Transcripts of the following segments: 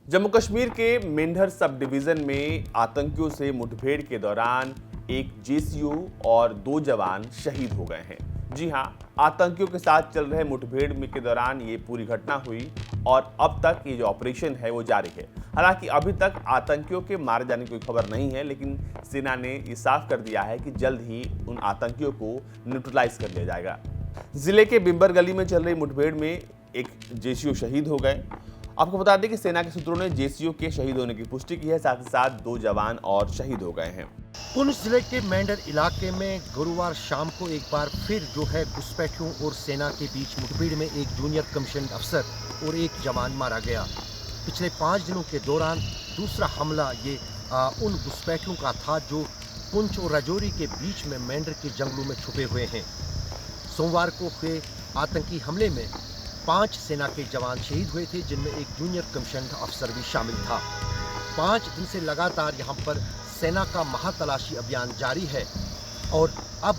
जम्मू कश्मीर के Mendhar sub division में आतंकियों से मुठभेड़ के दौरान एक जेसीओ और 2 जवान शहीद हो गए हैं। जी हां, आतंकियों के साथ चल रहे मुठभेड़ में के दौरान ये पूरी घटना हुई और अब तक ये जो ऑपरेशन है वो जारी है। हालांकि अभी तक आतंकियों के मारे जाने की कोई खबर नहीं है, लेकिन सेना ने ये साफ कर दिया है कि जल्द ही उन आतंकियों को न्यूट्रलाइज कर लिया जाएगा। जिले के बिम्बर गली में चल रही मुठभेड़ में एक जेसीओ शहीद हो गए। आपको बता दें कि सेना के सूत्रों ने जेसीओ के शहीद होने की पुष्टि की है, साथ ही साथ 2 जवान और शहीद हो गए हैं। पुंछ जिले के मेंढर इलाके में गुरुवार शाम को एक बार फिर जो है घुसपैठियों और सेना के बीच मुठभेड़ में एक जूनियर कमीशन अफसर और एक जवान मारा गया। पिछले 5 दिनों के दौरान दूसरा हमला ये उन घुसपैठियों का था जो पुंछ और राजौरी के बीच में मेंढर के जंगलों में छुपे हुए हैं। सोमवार को हुए आतंकी हमले में 5 सेना के जवान शहीद हुए थे, जिनमें एक जूनियर कमीशन अफसर भी शामिल था। 5 दिन से लगातार यहाँ पर सेना का महातलाशी अभियान जारी है और अब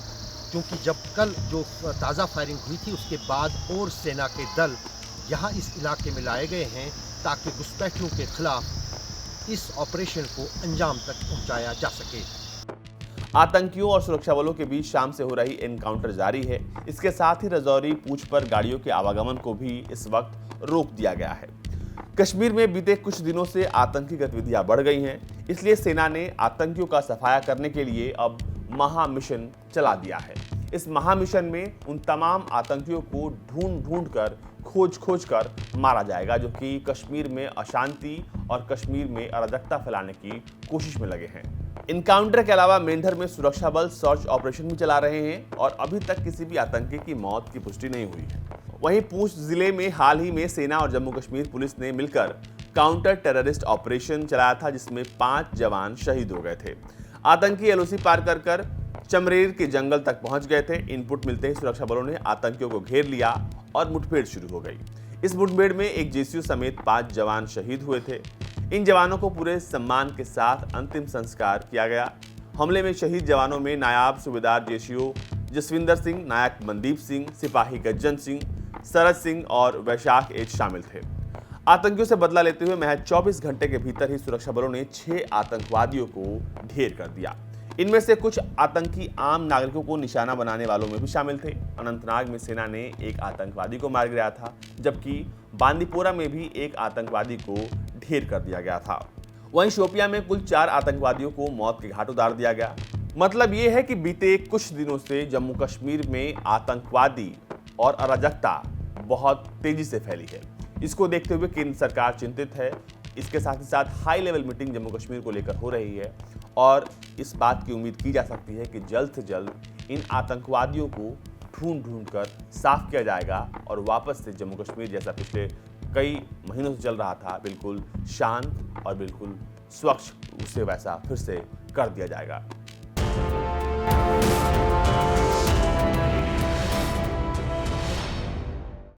क्योंकि जब कल जो ताज़ा फायरिंग हुई थी उसके बाद और सेना के दल यहाँ इस इलाके में लाए गए हैं ताकि घुसपैठियों के खिलाफ इस ऑपरेशन को अंजाम तक पहुँचाया जा सके। आतंकियों और सुरक्षा बलों के बीच शाम से हो रही एनकाउंटर जारी है। इसके साथ ही राजौरी पूंछ पर गाड़ियों के आवागमन को भी इस वक्त रोक दिया गया है। कश्मीर में बीते कुछ दिनों से आतंकी गतिविधियां बढ़ गई हैं, इसलिए सेना ने आतंकियों का सफाया करने के लिए अब महा मिशन चला दिया है। इस महा मिशन में उन तमाम आतंकियों को ढूंढ कर खोज कर मारा जाएगा जो कि कश्मीर में अशांति और कश्मीर में अराजकता फैलाने की कोशिश में लगे हैं। इनकाउंटर के अलावा मेंढर में सुरक्षा बल सर्च ऑपरेशन भी चला रहे हैं और अभी तक किसी भी आतंकी की मौत की पुष्टि नहीं हुई है। वहीं पूंछ जिले में हाल ही में सेना और जम्मू कश्मीर पुलिस ने मिलकर काउंटर टेररिस्ट ऑपरेशन चलाया था, जिसमें 5 जवान शहीद हो गए थे। आतंकी एलओसी पार कर चमरेर के जंगल तक पहुंच गए थे। इनपुट मिलते ही सुरक्षा बलों ने आतंकियों को घेर लिया और मुठभेड़ शुरू हो गई। इस मुठभेड़ में एक जेसीओ समेत 5 जवान शहीद हुए थे। इन जवानों को पूरे सम्मान के साथ अंतिम संस्कार किया गया। हमले में शहीद जवानों में नायब सूबेदार जेसीओ जसविंदर सिंह, नायक मनदीप सिंह, सिपाही गज्जन सिंह, सरद सिंह और वैशाख एच शामिल थे। आतंकियों से बदला लेते हुए महज 24 घंटे के भीतर ही सुरक्षा बलों ने 6 आतंकवादियों को ढेर कर दिया। इनमें से कुछ आतंकी आम नागरिकों को निशाना बनाने वालों में भी शामिल थे। अनंतनाग में सेना ने एक आतंकवादी को मार गिराया था, जबकि बांदीपोरा में भी एक आतंकवादी को ढेर कर दिया गया था। वहीं शोपियां में कुल 4 आतंकवादियों को मौत के घाट उतार दिया गया। मतलब ये है कि बीते कुछ दिनों से जम्मू कश्मीर में आतंकवादी और अराजकता बहुत तेजी से फैली है। इसको देखते हुए केंद्र सरकार चिंतित है। इसके साथ ही साथ high level meeting Jammu Kashmir को लेकर हो रही है और इस बात की उम्मीद की जा सकती है कि जल्द से जल्द इन आतंकवादियों को ढूंढ कर साफ किया जाएगा और वापस से जम्मू कश्मीर जैसा पिछले कई महीनों से चल रहा था, बिल्कुल शांत और बिल्कुल स्वच्छ, उसे वैसा फिर से कर दिया जाएगा।